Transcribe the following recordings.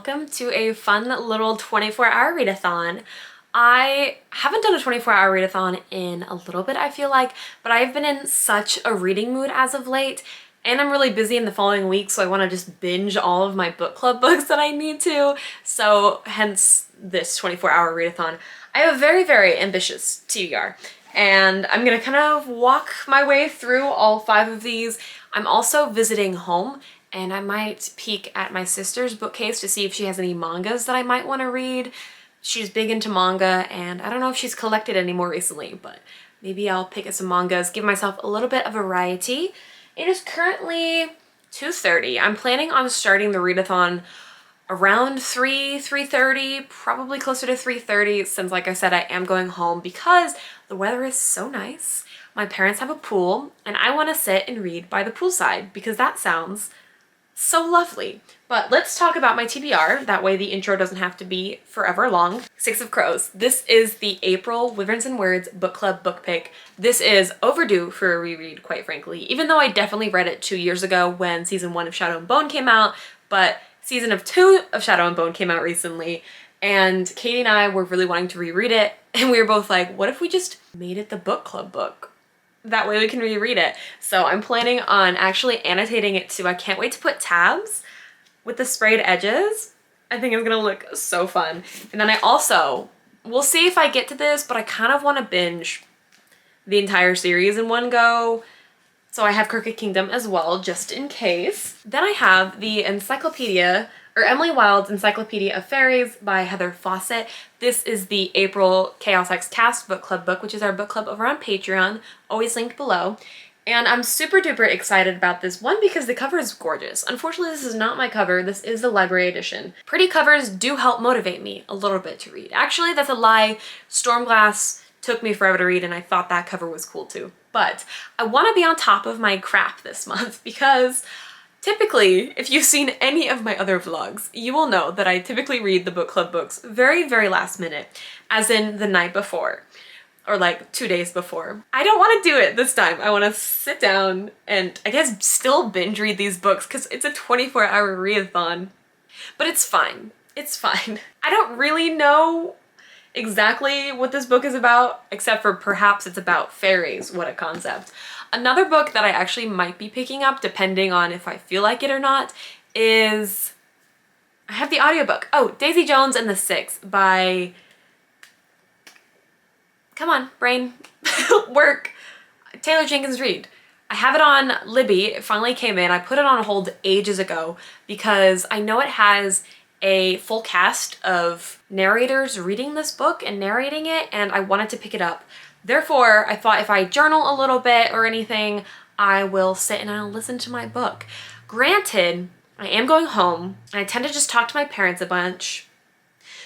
welcome to a fun little 24-hour readathon. I haven't done a 24-hour readathon in a little bit, I feel like, but I've been in such a reading mood as of late, and I'm really busy in the following week, so I want to just binge all of my book club books that I need to, so hence this 24-hour readathon. I have a very, very ambitious TBR, and I'm gonna kind of walk my way through all 5 of these. I'm also visiting home, and I might peek at my sister's bookcase to see if she has any mangas that I might want to read. She's big into manga, and I don't know if she's collected any more recently, but maybe I'll pick at some mangas, give myself a little bit of variety. It is currently 2:30. I'm planning on starting the readathon around 3:30, probably closer to 3:30, since like I said, I am going home because the weather is so nice. My parents have a pool, and I want to sit and read by the poolside because that sounds so lovely. But let's talk about my TBR, that way the intro doesn't have to be forever long. Six of Crows. This is the April Wyverns and Words book club book pick. This is overdue for a reread, quite frankly, even though I definitely read it 2 years ago when season 1 of Shadow and Bone came out, but season 2 of Shadow and Bone came out recently, and Katie and I were really wanting to reread it, and we were both like, what if we just made it the book club book? That way we can reread it. So I'm planning on actually annotating it too. I can't wait to put tabs with the sprayed edges. I think it's gonna look so fun. And then I also, we'll see if I get to this, but I kind of want to binge the entire series in one go. So I have Crooked Kingdom as well, just in case. Then I have the encyclopedia, or Emily Wilde's Encyclopedia of Fairies by Heather Fawcett. This is the April Chaos X Cast book club book, which is our book club over on Patreon, always linked below. And I'm super duper excited about this one because the cover is gorgeous. Unfortunately, this is not my cover. This is the library edition. Pretty covers do help motivate me a little bit to read. Actually, that's a lie. Stormglass took me forever to read, and I thought that cover was cool too. But I want to be on top of my crap this month because typically, if you've seen any of my other vlogs, you will know that I typically read the book club books very, very last minute, as in the night before, or like 2 days before. I don't want to do it this time. I want to sit down and I guess still binge read these books because it's a 24-hour readathon. But it's fine. It's fine. I don't really know exactly what this book is about, except for perhaps it's about fairies. What a concept. Another book that I actually might be picking up, depending on if I feel like it or not, is, I have the audiobook. Oh, Daisy Jones and the Six by, come on, brain, work, Taylor Jenkins Reid. I have it on Libby. It finally came in. I put it on hold ages ago because I know it has a full cast of narrators reading this book and narrating it, and I wanted to pick it up. Therefore, I thought if I journal a little bit or anything, I will sit and I'll listen to my book. Granted, I am going home, and I tend to just talk to my parents a bunch,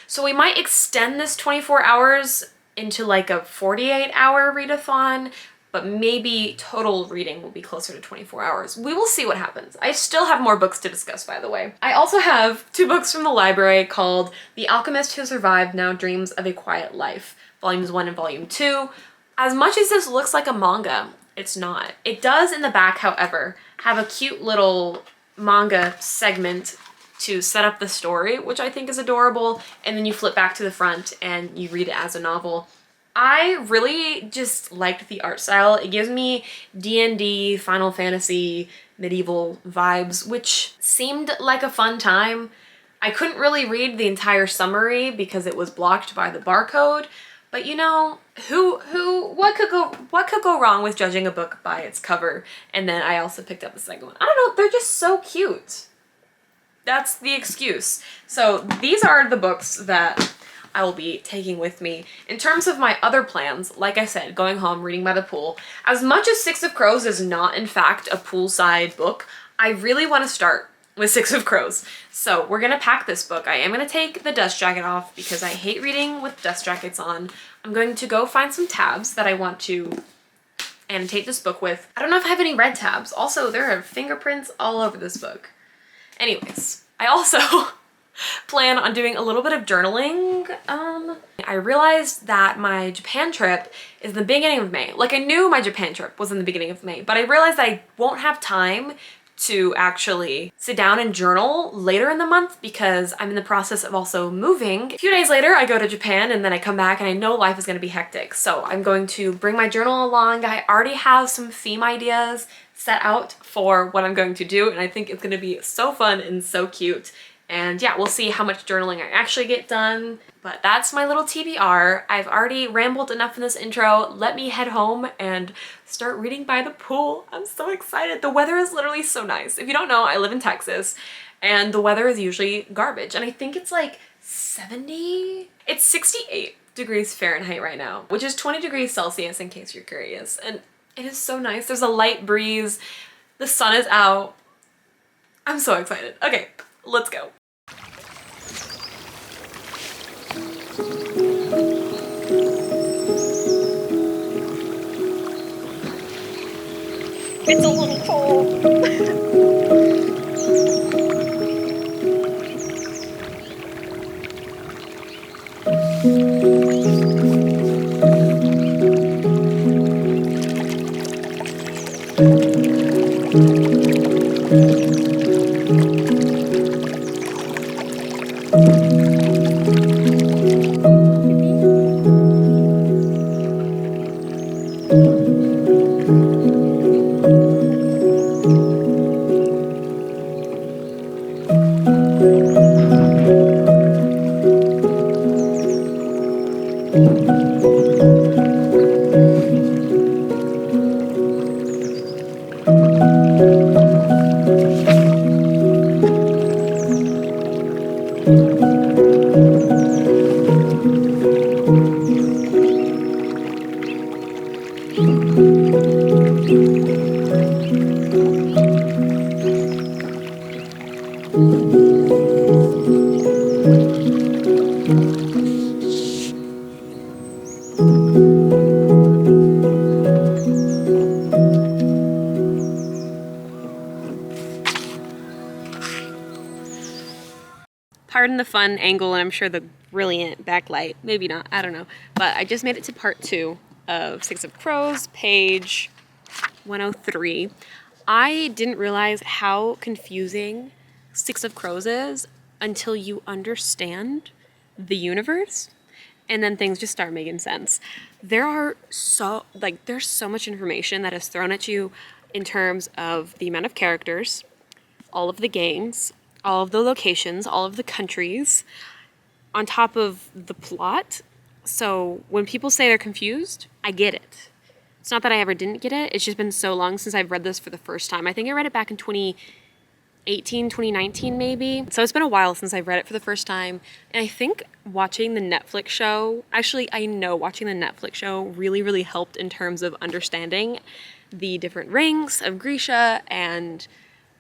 so we might extend this 24 hours into like a 48-hour readathon, but maybe total reading will be closer to 24 hours. We will see what happens. I still have more books to discuss, by the way. I also have 2 books from the library called The Alchemist Who Survived Now Dreams of a Quiet Life, Volumes 1 and Volume 2. As much as this looks like a manga, it's not. It does in the back, however, have a cute little manga segment to set up the story, which I think is adorable, and then you flip back to the front and you read it as a novel. I really just liked the art style. It gives me D&D, Final Fantasy, medieval vibes, which seemed like a fun time. I couldn't really read the entire summary because it was blocked by the barcode, but you know, what could go wrong with judging a book by its cover? And then I also picked up the second one. I don't know, they're just so cute. That's the excuse. So these are the books that I will be taking with me. In terms of my other plans, like I said, going home, reading by the pool, as much as Six of Crows is not in fact a poolside book, I really want to start with Six of Crows. So we're gonna pack this book. I am gonna take the dust jacket off because I hate reading with dust jackets on. I'm going to go find some tabs that I want to annotate this book with. I don't know if I have any red tabs. Also, there are fingerprints all over this book. Anyways, I also plan on doing a little bit of journaling. I realized that my Japan trip is the beginning of May. Like, I knew my Japan trip was in the beginning of May, but I realized that I won't have time to actually sit down and journal later in the month because I'm in the process of also moving. A few days later, I go to Japan and then I come back and I know life is gonna be hectic. So I'm going to bring my journal along. I already have some theme ideas set out for what I'm going to do, and I think it's gonna be so fun and so cute. And yeah, we'll see how much journaling I actually get done. But that's my little TBR. I've already rambled enough in this intro. Let me head home and start reading by the pool. I'm so excited. The weather is literally so nice. If you don't know, I live in Texas and the weather is usually garbage. And I think it's like 70, it's 68 degrees Fahrenheit right now, which is 20 degrees Celsius in case you're curious. And it is so nice. There's a light breeze. The sun is out. I'm so excited. Okay, let's go. It's a little cold. Pardon the fun angle, and I'm sure the brilliant backlight. Maybe not, I don't know. But I just made it to part 2 of Six of Crows, page 103. I didn't realize how confusing Six of Crows is until you understand the universe, and then things just start making sense. There's so much information that is thrown at you in terms of the amount of characters, all of the gangs, all of the locations, all of the countries, on top of the plot. So when people say they're confused, I get it. It's not that I ever didn't get it, it's just been so long since I've read this for the first time. I think I read it back in 2018, 2019 maybe. So it's been a while since I've read it for the first time. And I think watching the Netflix show, I know watching the Netflix show really, really helped in terms of understanding the different ranks of Grisha and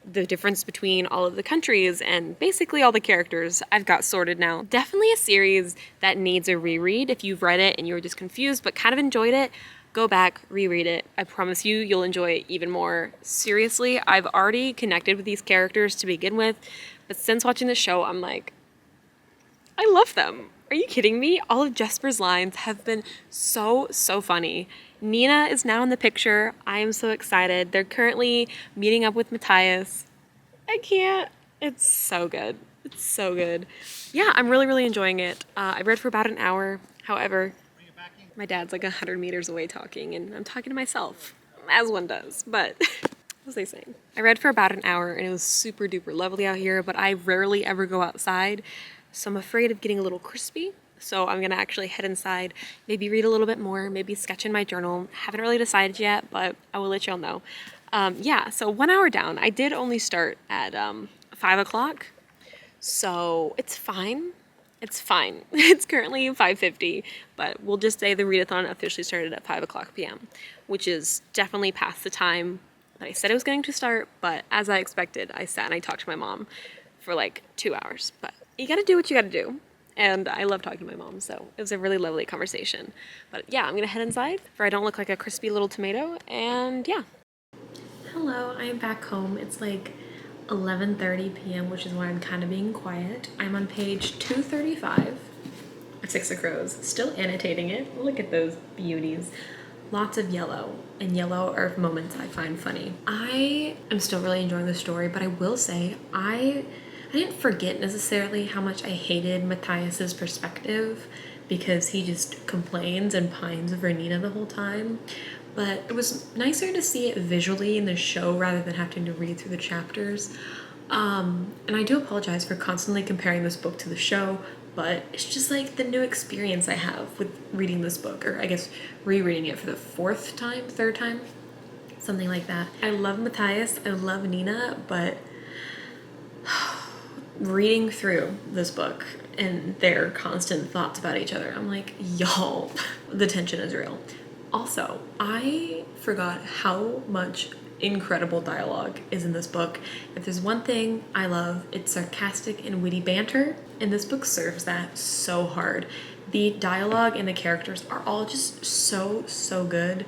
the difference between all of the countries and basically all the characters I've got sorted now. Definitely a series that needs a reread. If you've read it and you were just confused but kind of enjoyed it, go back, reread it. I promise you, you'll enjoy it even more. Seriously, I've already connected with these characters to begin with, but since watching the show, I'm like, I love them. Are you kidding me? All of Jesper's lines have been so funny. Nina is now in the picture. I am so excited. They're currently meeting up with Matthias. I can't. It's so good. It's so good. Yeah, I'm really, really enjoying it. I read for about an hour. However, my dad's like 100 meters away talking, and I'm talking to myself, as one does, but what was I saying? I read for about an hour, and it was super duper lovely out here, but I rarely ever go outside, so I'm afraid of getting a little crispy. So I'm gonna actually head inside, maybe read a little bit more, maybe sketch in my journal. Haven't really decided yet, but I will let y'all know. Yeah, so 1 hour down. I did only start at 5 o'clock, so it's fine. It's fine. It's currently 5:50, but we'll just say the readathon officially started at 5 o'clock p.m., which is definitely past the time that I said it was going to start, but as I expected, I sat and I talked to my mom for like 2 hours, but you gotta do what you gotta do. And I love talking to my mom, so it was a really lovely conversation. But yeah, I'm gonna head inside for I don't look like a crispy little tomato, and yeah. Hello, I am back home. It's like 11:30 p.m., which is why I'm kind of being quiet. I'm on page 235 of Six of Crows, still annotating it. Look at those beauties. Lots of yellow, and yellow are moments I find funny. I am still really enjoying the story, but I will say I didn't forget necessarily how much I hated Matthias's perspective, because he just complains and pines over Nina the whole time. But it was nicer to see it visually in the show rather than having to read through the chapters. And I do apologize for constantly comparing this book to the show, but it's just like the new experience I have with reading this book, or I guess rereading it for the third time, something like that. I love Matthias, I love Nina, but reading through this book and their constant thoughts about each other, I'm like, y'all, the tension is real. Also, I forgot how much incredible dialogue is in this book. If there's one thing I love, it's sarcastic and witty banter, and this book serves that so hard. The dialogue and the characters are all just so good,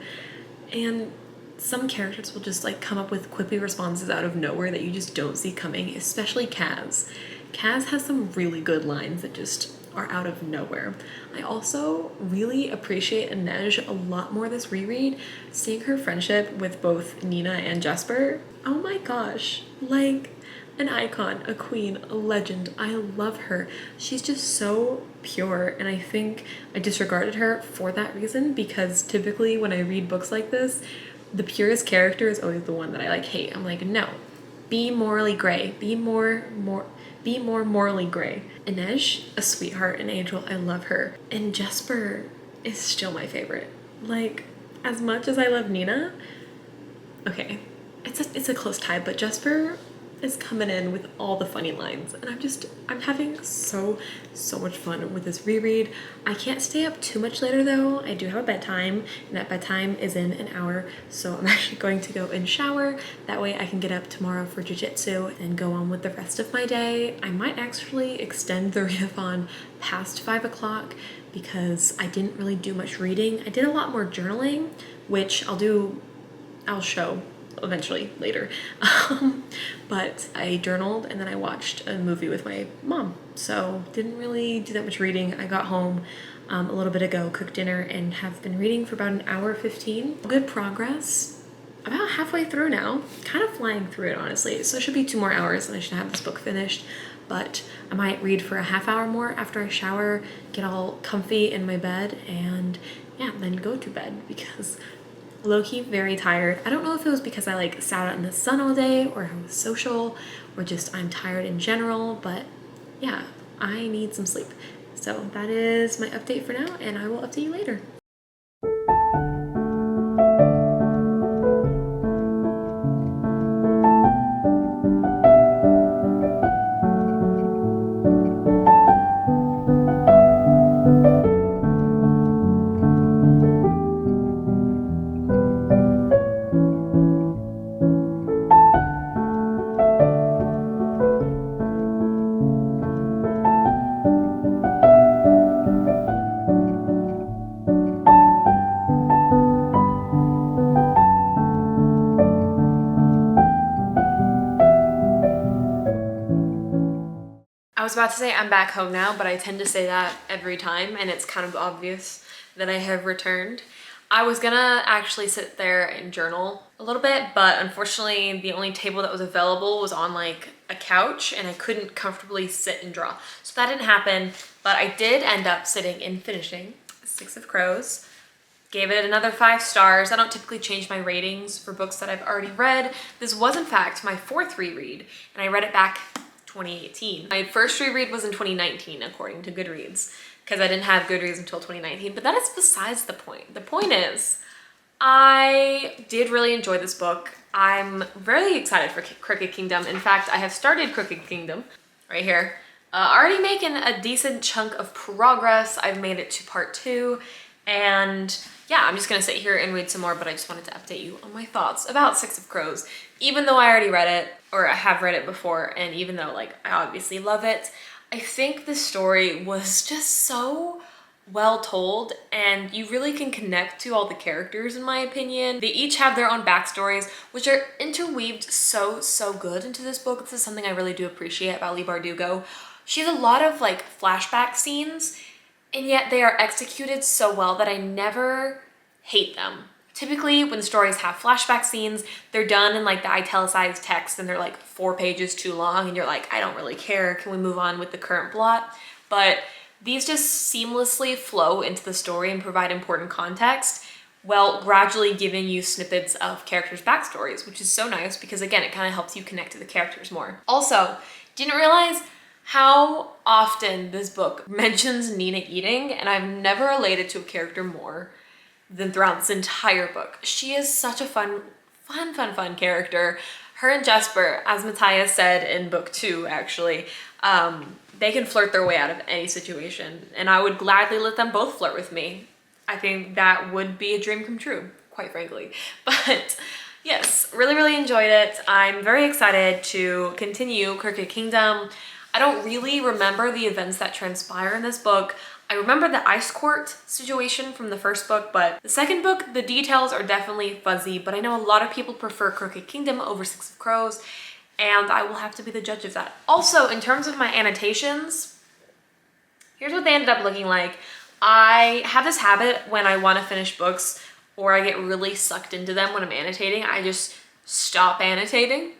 and some characters will just like come up with quippy responses out of nowhere that you just don't see coming, especially Kaz. Kaz has some really good lines that just are out of nowhere. I also really appreciate Inej a lot more this reread. Seeing her friendship with both Nina and Jesper, oh my gosh, like an icon, a queen, a legend. I love her. She's just so pure, and I think I disregarded her for that reason, because typically when I read books like this, the purest character is always the one that I like hate. I'm like, no, be morally gray, be more morally gray. Inej, a sweetheart, an angel, I love her. And Jesper is still my favorite. Like, as much as I love Nina, okay, it's a close tie, but Jesper is coming in with all the funny lines, and I'm having so much fun with this reread. I can't stay up too much later though. I do have a bedtime, and that bedtime is in an hour, so I'm actually going to go and shower. That way I can get up tomorrow for jiu-jitsu and go on with the rest of my day. I might actually extend the readathon past 5 o'clock because I didn't really do much reading. I did a lot more journaling, which I'll show eventually later. But I journaled, and then I watched a movie with my mom, so didn't really do that much reading. I got home a little bit ago, cooked dinner, and have been reading for about an hour 15. Good progress. About halfway through now, kind of flying through it honestly, so it should be 2 more hours and I should have this book finished. But I might read for a half hour more after I shower, get all comfy in my bed, and yeah, then go to bed, because low-key very tired. I don't know if it was because I like sat out in the sun all day, or I was social, or just I'm tired in general, but yeah, I need some sleep. So that is my update for now, and I will update you later. I was about to say I'm back home now, but I tend to say that every time, and it's kind of obvious that I have returned. I was gonna actually sit there and journal a little bit, but unfortunately the only table that was available was on like a couch, and I couldn't comfortably sit and draw. So that didn't happen, but I did end up sitting and finishing Six of Crows. Gave it another 5 stars. I don't typically change my ratings for books that I've already read. This was in fact my 4th reread, and I read it back 2018. My first reread was in 2019, according to Goodreads, because I didn't have Goodreads until 2019, but that is besides the point. The point is, I did really enjoy this book. I'm really excited for Crooked Kingdom. In fact, I have started Crooked Kingdom right here. Already making a decent chunk of progress. I've made it to part 2, and yeah, I'm just gonna sit here and read some more, but I just wanted to update you on my thoughts about Six of Crows. Even though I already read it, or I have read it before, and even though like I obviously love it, I think the story was just so well told, and you really can connect to all the characters in my opinion. They each have their own backstories, which are interweaved so good into this book. This is something I really do appreciate about Leigh Bardugo. She has a lot of like flashback scenes, and yet they are executed so well that I never hate them. Typically when stories have flashback scenes, they're done in like the italicized text and they're like 4 pages too long and you're like, I don't really care, can we move on with the current plot? But these just seamlessly flow into the story and provide important context while gradually giving you snippets of characters' backstories, which is so nice because again, it kind of helps you connect to the characters more. Also, didn't realize how often this book mentions Nina eating, and I've never related to a character more than throughout this entire book. She is such a fun character. Her and Jesper, as Matthias said in book 2 actually, they can flirt their way out of any situation, and I would gladly let them both flirt with me. I think that would be a dream come true, quite frankly. But yes, really enjoyed it. I'm very excited to continue Crooked Kingdom. I don't really remember the events that transpire in this book. I remember the ice court situation from the first book, but the second book, the details are definitely fuzzy, but I know a lot of people prefer Crooked Kingdom over Six of Crows, and I will have to be the judge of that. Also, in terms of my annotations, here's what they ended up looking like. I have this habit when I want to finish books or I get really sucked into them when I'm annotating, I just stop annotating.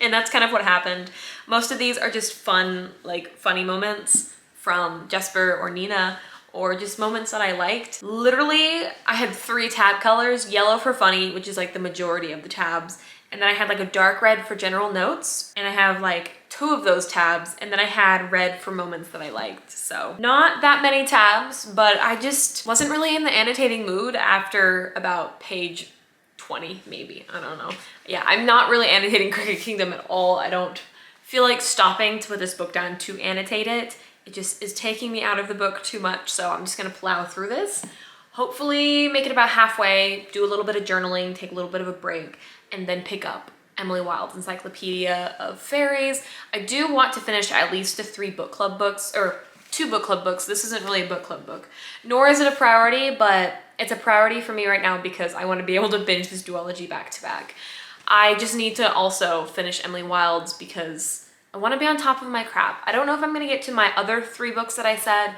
And that's kind of what happened. Most of these are just fun, like funny moments from Jesper or Nina, or just moments that I liked. Literally, I had 3 tab colors, yellow for funny, which is like the majority of the tabs. And then I had like a dark red for general notes. And I have like 2 of those tabs. And then I had red for moments that I liked. So not that many tabs, but I just wasn't really in the annotating mood after about page 20, maybe, I don't know. Yeah, I'm not really annotating Crooked Kingdom at all. I don't feel like stopping to put this book down to annotate it. It just is taking me out of the book too much, so I'm just gonna plow through this. Hopefully make it about halfway, do a little bit of journaling, take a little bit of a break, and then pick up Emily Wilde's Encyclopedia of Fairies. I do want to finish at least 3 book club books, or 2 book club books. This isn't really a book club book, nor is it a priority, but it's a priority for me right now because I want to be able to binge this duology back to back. I just need to also finish Emily Wilde's because I want to be on top of my crap. I don't know if I'm going to get to my other 3 books that I said.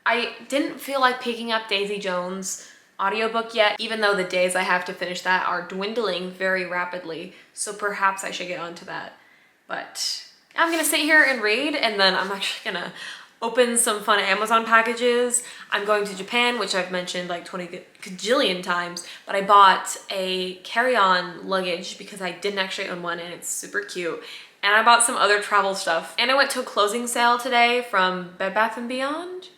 I didn't feel like picking up Daisy Jones' audiobook yet, even though the days I have to finish that are dwindling very rapidly. So perhaps I should get onto that. But I'm going to sit here and read, and then I'm actually going to open some fun Amazon packages. I'm going to Japan, which I've mentioned like 20 gajillion times, but I bought a carry-on luggage because I didn't actually own one, and it's super cute. And I bought some other travel stuff. And I went to a closing sale today from Bed Bath & Beyond,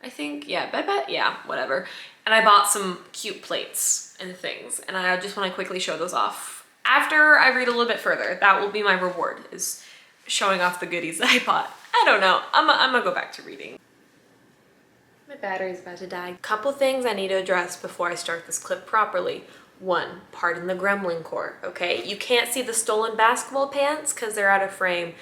I think. Yeah, Bed Bath, yeah, whatever. And I bought some cute plates and things. And I just want to quickly show those off. After I read a little bit further, that will be my reward, is showing off the goodies that I bought. I don't know, I'm gonna go back to reading. My battery's about to die. Couple things I need to address before I start this clip properly. 1, pardon the gremlin core, okay? You can't see the stolen basketball pants because they're out of frame,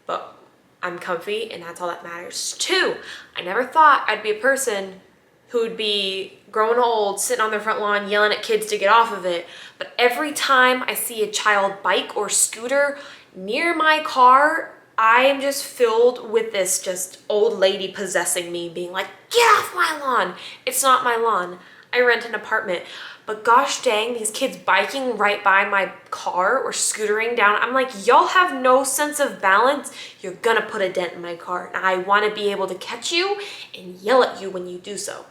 but I'm comfy and that's all that matters. 2, I never thought I'd be a person who would be growing old, sitting on their front lawn, yelling at kids to get off of it. But every time I see a child bike or scooter near my car, I am just filled with this just old lady possessing me, being like, get off my lawn. It's not my lawn. I rent an apartment. But gosh dang, these kids biking right by my car or scootering down. I'm like, y'all have no sense of balance. You're gonna put a dent in my car. And I wanna be able to catch you and yell at you when you do so.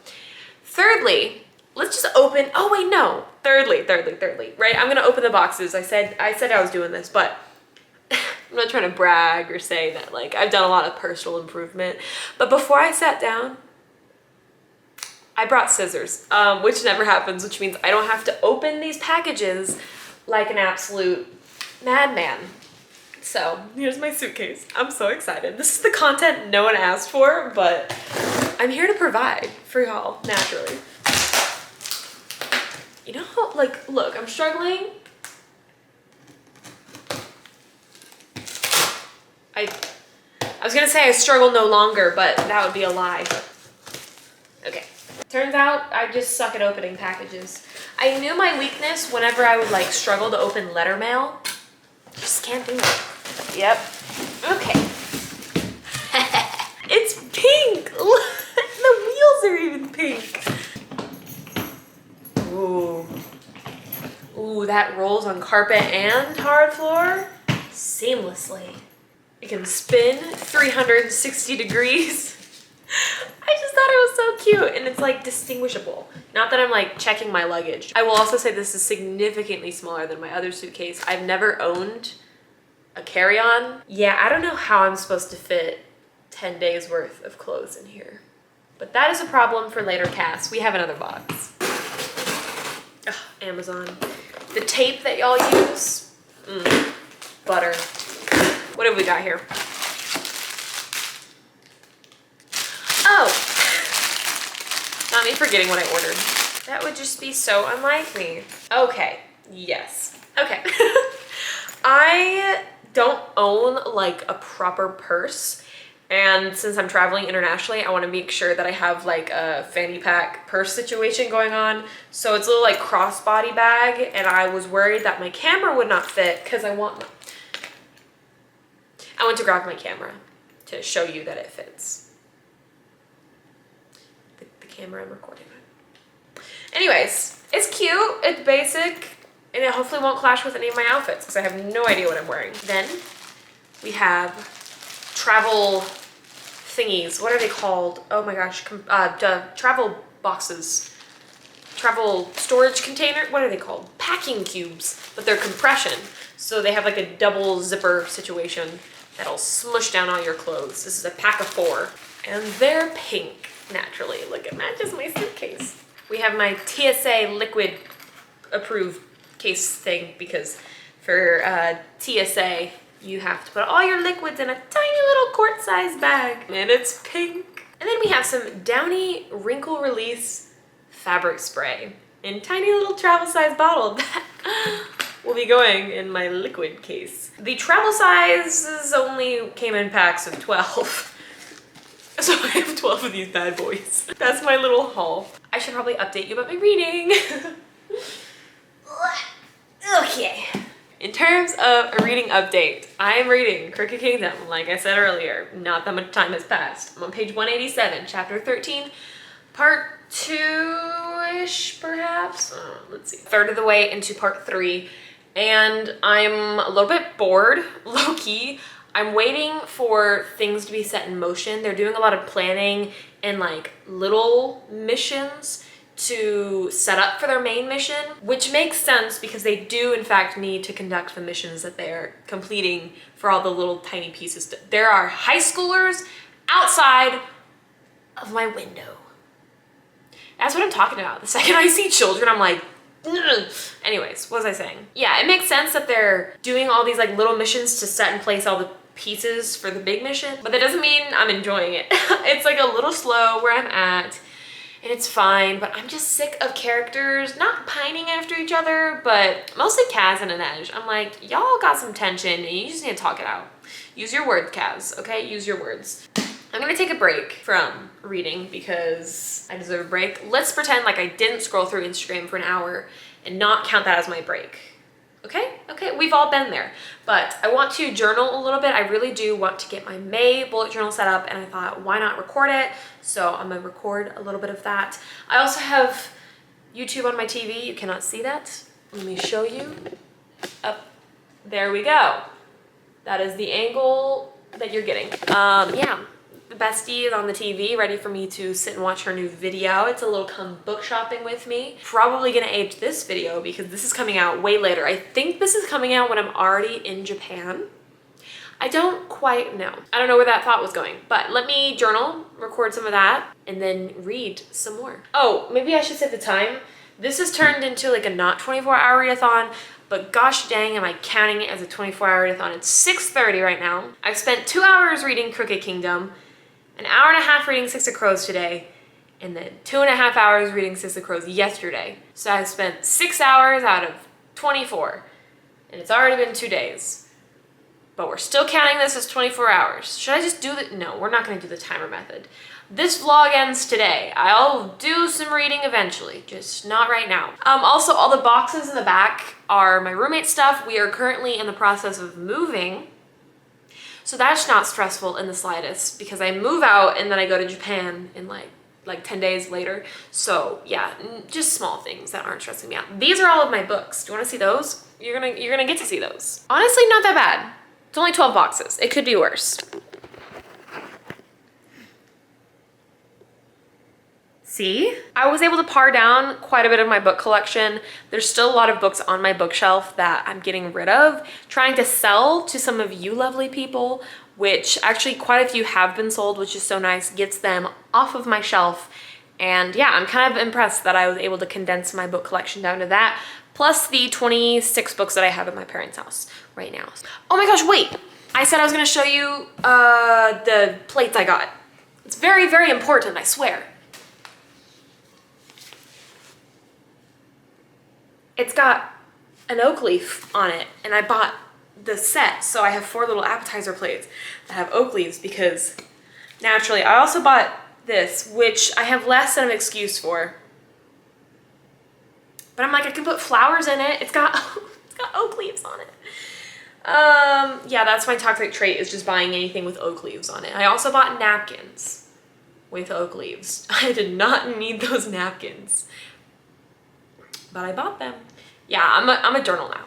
Thirdly, let's just open, oh wait, no. Thirdly, right? I'm gonna open the boxes. I said I was doing this, but I'm not trying to brag or say that like I've done a lot of personal improvement. But before I sat down, I brought scissors, which never happens, which means I don't have to open these packages like an absolute madman. So here's my suitcase. I'm so excited. This is the content no one asked for, but I'm here to provide for y'all naturally. You know how, like, look, I'm struggling. I was gonna say I struggle no longer, but that would be a lie. Okay. Turns out I just suck at opening packages. I knew my weakness whenever I would like struggle to open letter mail. Just can't do it. Yep. Okay. It's pink. The wheels are even pink. Ooh. that rolls on carpet and hard floor seamlessly. It can spin 360 degrees. I just thought it was so cute, and it's like distinguishable. Not that I'm like checking my luggage. I will also say this is significantly smaller than my other suitcase. I've never owned a carry-on. Yeah, I don't know how I'm supposed to fit 10 days worth of clothes in here. But that is a problem for later casts. We have another box. Ugh, Amazon. The tape that y'all use, butter. What have we got here? Oh, not me forgetting what I ordered. That would just be so unlike me. Okay, yes. Okay. I don't own like a proper purse. And since I'm traveling internationally, I want to make sure that I have like a fanny pack purse situation going on. So it's a little like crossbody bag, and I was worried that my camera would not fit because I went to grab my camera to show you that it fits. The camera I'm recording on. Anyways, it's cute, it's basic, and it hopefully won't clash with any of my outfits because I have no idea what I'm wearing. Then we have travel thingies. What are they called? Oh my gosh, travel boxes. Travel storage container? What are they called? Packing cubes, but they're compression. So they have like a double zipper situation that'll smush down all your clothes. This is a pack of 4. And they're pink, naturally. Look, it matches my suitcase. We have my TSA liquid approved case thing because for TSA, you have to put all your liquids in a tiny little quart-sized bag, and it's pink. And then we have some Downy wrinkle release fabric spray in tiny little travel-sized bottle that will be going in my liquid case. The travel sizes only came in packs of 12. So I have 12 of these bad boys. That's my little haul. I should probably update you about my reading. Okay. In terms of a reading update, I am reading Crooked Kingdom, like I said earlier. Not that much time has passed. I'm on page 187, chapter 13, part 2-ish, perhaps? Let's see. Third of the way into part 3, and I'm a little bit bored, low-key. I'm waiting for things to be set in motion. They're doing a lot of planning and like little missions to set up for their main mission, which makes sense because they do in fact need to conduct the missions that they're completing for all the little tiny pieces. There are high schoolers outside of my window. That's what I'm talking about. The second I see children, I'm like, ugh. Anyways, what was I saying? Yeah, it makes sense that they're doing all these like little missions to set in place all the pieces for the big mission, but that doesn't mean I'm enjoying it. It's like a little slow where I'm at. And it's fine, but I'm just sick of characters not pining after each other, but mostly Kaz and Inej. I'm like, y'all got some tension and you just need to talk it out. Use your words, Kaz, okay? Use your words. I'm gonna take a break from reading because I deserve a break. Let's pretend like I didn't scroll through Instagram for an hour and not count that as my break. Okay? Okay, we've all been there. But I want to journal a little bit. I really do want to get my May bullet journal set up, and I thought, why not record it? So I'm gonna record a little bit of that. I also have YouTube on my TV. You cannot see that. Let me show you. Up, there we go. That is the angle that you're getting. Yeah. The bestie is on the TV, ready for me to sit and watch her new video. It's a little come book shopping with me. Probably gonna age this video because this is coming out way later. I think this is coming out when I'm already in Japan. I don't quite know. I don't know where that thought was going, but let me journal, record some of that, and then read some more. Oh, maybe I should say the time. This has turned into like a not 24-hour readathon, but gosh dang, am I counting it as a 24-hour readathon. It's 6:30 right now. I've spent 2 hours reading Crooked Kingdom, an hour and a half reading Six of Crows today, and then 2.5 hours reading Six of Crows yesterday. So I spent 6 hours out of 24, and it's already been 2 days. But we're still counting this as 24 hours. Should I just do the, no, we're not gonna do the timer method. This vlog ends today. I'll do some reading eventually, just not right now. Also, all the boxes in the back are my roommate's stuff. We are currently in the process of moving. So that's not stressful in the slightest because I move out and then I go to Japan in like like 10 days later. So yeah, just small things that aren't stressing me out. These are all of my books. Do you want to see those? You're gonna get to see those. Honestly, not that bad. It's only 12 boxes. It could be worse. See? I was able to pare down quite a bit of my book collection. There's still a lot of books on my bookshelf that I'm getting rid of, trying to sell to some of you lovely people, which actually quite a few have been sold, which is so nice, gets them off of my shelf. And yeah, I'm kind of impressed that I was able to condense my book collection down to that, plus the 26 books that I have at my parents' house right now. Oh my gosh, wait! I said I was gonna show you the plates I got. It's very, very important, I swear. It's got an oak leaf on it, and I bought the set, so I have 4 little appetizer plates that have oak leaves because naturally. I also bought this, which I have less than an excuse for. But I'm like, I can put flowers in it. It's got oak leaves on it. Yeah, that's my toxic trait, is just buying anything with oak leaves on it. I also bought napkins with oak leaves. I did not need those napkins, but I bought them. Yeah, I'm a journal now.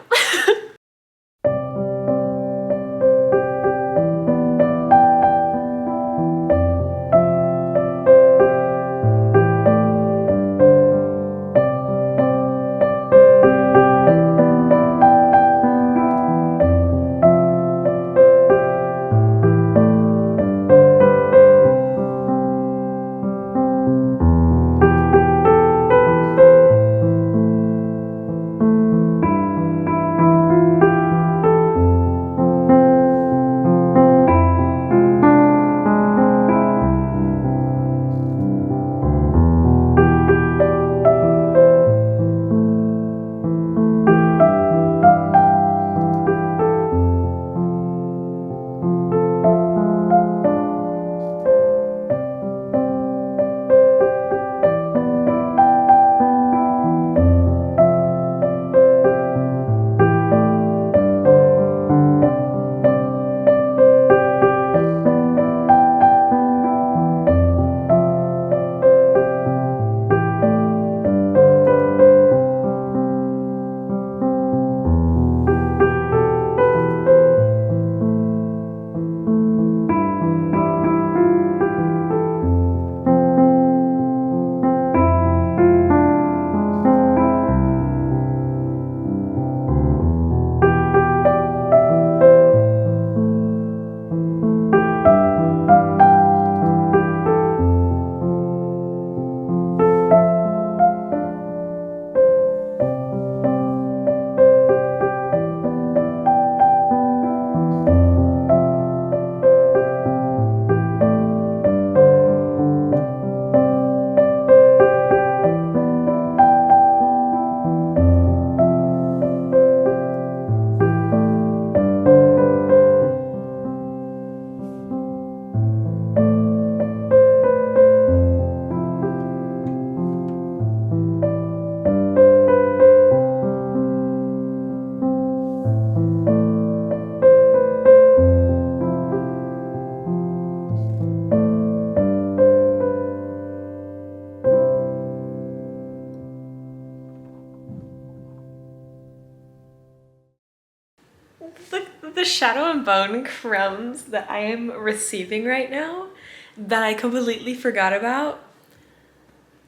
The shadow and bone crumbs that I am receiving right now that I completely forgot about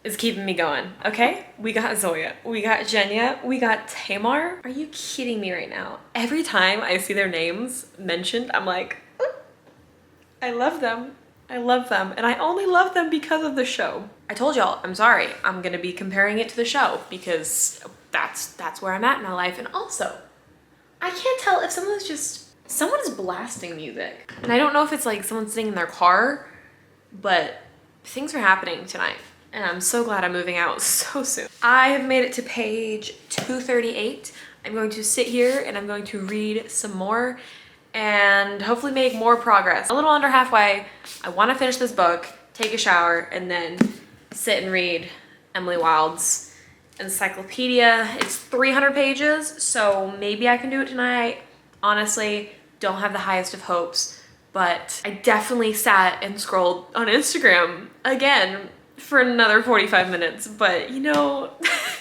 is keeping me going, okay? We got Zoya, we got Jenya, we got Tamar. Are you kidding me right now? Every time I see their names mentioned, I'm like, I love them. I love them. And I only love them because of the show. I told y'all, I'm sorry. I'm gonna be comparing it to the show because that's where I'm at in my life. And also, I can't tell if someone is blasting music. And I don't know if it's like someone sitting in their car, but things are happening tonight. And I'm so glad I'm moving out so soon. I have made it to page 238. I'm going to sit here and I'm going to read some more and hopefully make more progress. A little under halfway. I want to finish this book, take a shower, and then sit and read Emily Wilde's encyclopedia. It's 300 pages, so maybe I can do it tonight. Honestly, don't have the highest of hopes, but I definitely sat and scrolled on Instagram again for another 45 minutes, but you know,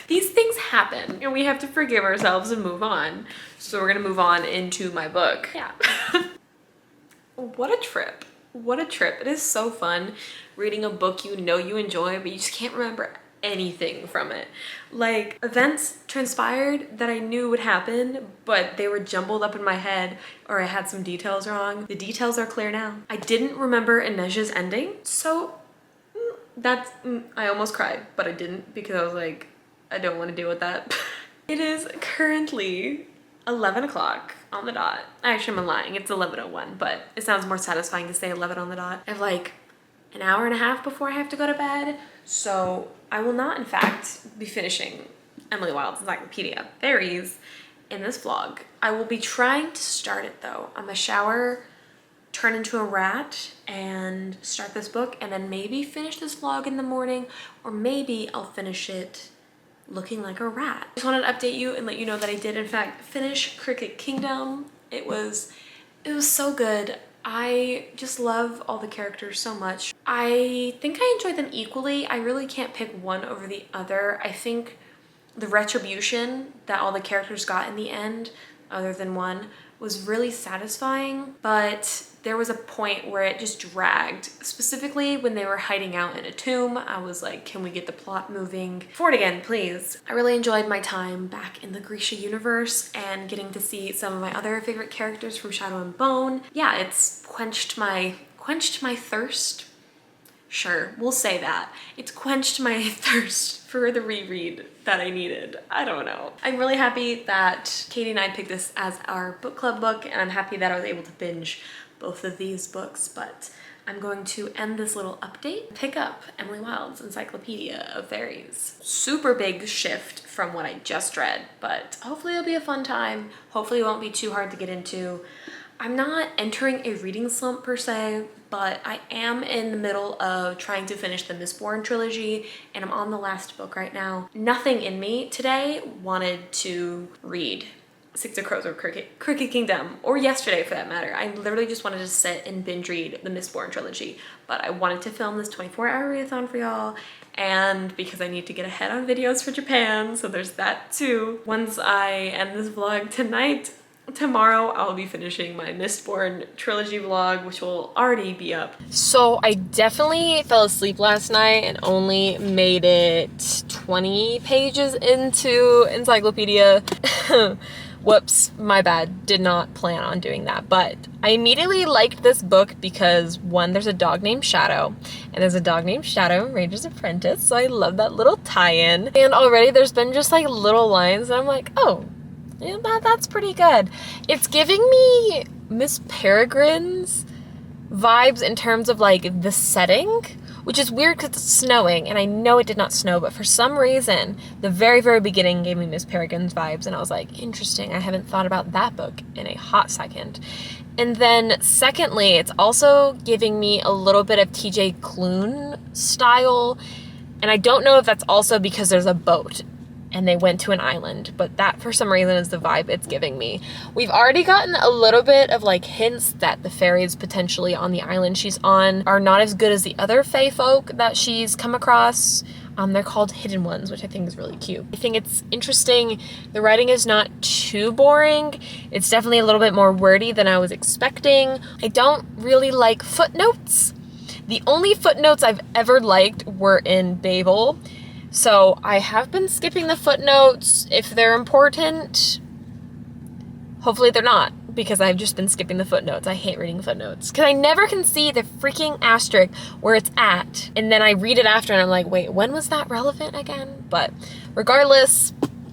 these things happen and we have to forgive ourselves and move on. So we're gonna move on into my book. Yeah. What a trip. What a trip. It is so fun reading a book you know you enjoy, but you just can't remember anything from it. Like, events transpired that I knew would happen, but they were jumbled up in my head, or I had some details wrong. The details are clear now. I didn't remember Inesha's ending, so I almost cried, but I didn't, because I was like, I don't want to deal with that. It is currently 11 o'clock on the dot. Actually, I'm lying, it's 11:01, but it sounds more satisfying to say 11 on the dot. I have like an hour and a half before I have to go to bed, so I will not, in fact, be finishing Emily Wilde's Encyclopedia Fairies in this vlog. I will be trying to start it though. I'm gonna shower, turn into a rat, and start this book, and then maybe finish this vlog in the morning, or maybe I'll finish it looking like a rat. I just wanted to update you and let you know that I did in fact finish Cricket Kingdom. It was so good. I just love all the characters so much. I think I enjoyed them equally. I really can't pick one over the other. I think the retribution that all the characters got in the end, other than one, was really satisfying, but there was a point where it just dragged. Specifically when they were hiding out in a tomb, I was like, can we get the plot moving forward again, please? I really enjoyed my time back in the Grisha universe and getting to see some of my other favorite characters from Shadow and Bone. Yeah, it's quenched my thirst. Sure, we'll say that. It's quenched my thirst for the reread that I needed. I don't know. I'm really happy that Katie and I picked this as our book club book, and I'm happy that I was able to binge both of these books, but I'm going to end this little update, pick up Emily Wilde's Encyclopedia of Fairies. Super big shift from what I just read, but hopefully it'll be a fun time. Hopefully it won't be too hard to get into. I'm not entering a reading slump per se, but I am in the middle of trying to finish the Mistborn trilogy, and I'm on the last book right now. Nothing in me today wanted to read Six of Crows or Cricket Kingdom, or yesterday for that matter. I literally just wanted to sit and binge read the Mistborn trilogy, but I wanted to film this 24-hour readathon for y'all, and because I need to get ahead on videos for Japan, so there's that too. Once I end this vlog tonight, tomorrow I'll be finishing my Mistborn trilogy vlog, which will already be up. So I definitely fell asleep last night and only made it 20 pages into Encyclopedia. Whoops, my bad. Did not plan on doing that, but I immediately liked this book because one, there's a dog named Shadow, and there's a dog named Shadow in Ranger's Apprentice, so I love that little tie-in. And already there's been just like little lines and I'm like, oh, yeah, that's pretty good. It's giving me Miss Peregrine's vibes in terms of like the setting, which is weird because it's snowing, and I know it did not snow, but for some reason, the very, very beginning gave me Miss Peregrine's vibes, and I was like, interesting, I haven't thought about that book in a hot second. And then secondly, it's also giving me a little bit of TJ Klune style, and I don't know if that's also because there's a boat and they went to an island, but that for some reason is the vibe it's giving me. We've already gotten a little bit of like hints that the fairies potentially on the island she's on are not as good as the other fae folk that she's come across. They're called Hidden Ones, which I think is really cute. I think it's interesting. The writing is not too boring. It's definitely a little bit more wordy than I was expecting. I don't really like footnotes. The only footnotes I've ever liked were in Babel. So I have been skipping the footnotes if they're important. Hopefully they're not, because I've just been skipping the footnotes. I hate reading footnotes because I never can see the freaking asterisk where it's at. And then I read it after and I'm like, wait, when was that relevant again? But regardless,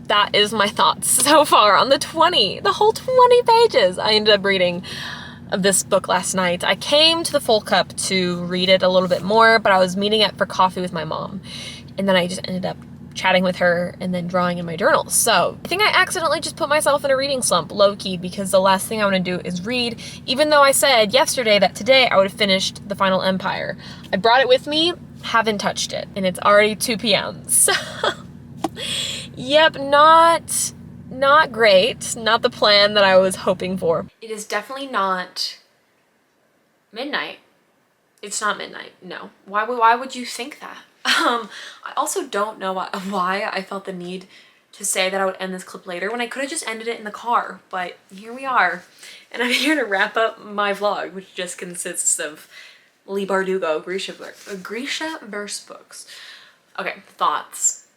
that is my thoughts so far on the whole 20 pages I ended up reading of this book last night. I came to the Full Cup to read it a little bit more, but I was meeting up for coffee with my mom. And then I just ended up chatting with her and then drawing in my journal. So I think I accidentally just put myself in a reading slump, low-key, because the last thing I want to do is read, even though I said yesterday that today I would have finished The Final Empire. I brought it with me, haven't touched it, and it's already 2 p.m. So, yep, not great. Not the plan that I was hoping for. It is definitely not midnight. It's not midnight, no. Why would you think that? I also don't know why I felt the need to say that I would end this clip later when I could have just ended it in the car, but here we are. And I'm here to wrap up my vlog, which just consists of Lee Bardugo, Grisha verse books. Okay, thoughts.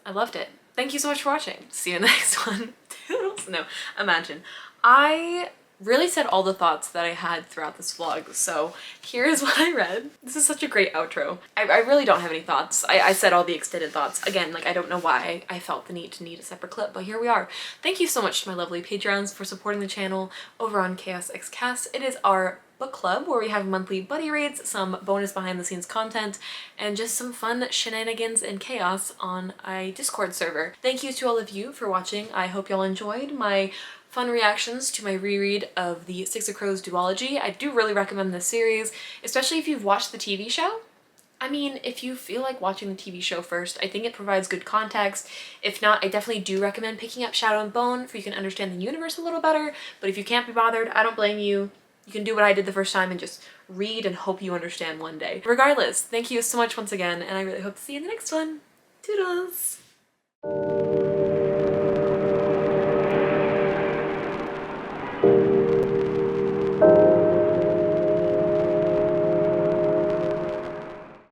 I loved it. Thank you so much for watching. See you in the next one. Toodles. No, imagine. I really said all the thoughts that I had throughout this vlog, so here's what I read. This is such a great outro. I really don't have any thoughts. I said all the extended thoughts. Again, like, I don't know why I felt the need a separate clip, but here we are. Thank you so much to my lovely Patreons for supporting the channel over on Chaos X Cast. It is our book club where we have monthly buddy reads, some bonus behind the scenes content, and just some fun shenanigans and chaos on a Discord server. Thank you to all of you for watching. I hope y'all enjoyed my fun reactions to my reread of the Six of Crows duology. I do really recommend this series, especially if you've watched the TV show. I mean, if you feel like watching the TV show first, I think it provides good context. If not, I definitely do recommend picking up Shadow and Bone so you can understand the universe a little better, but if you can't be bothered, I don't blame you. You can do what I did the first time and just read and hope you understand one day. Regardless, thank you so much once again, and I really hope to see you in the next one. Toodles!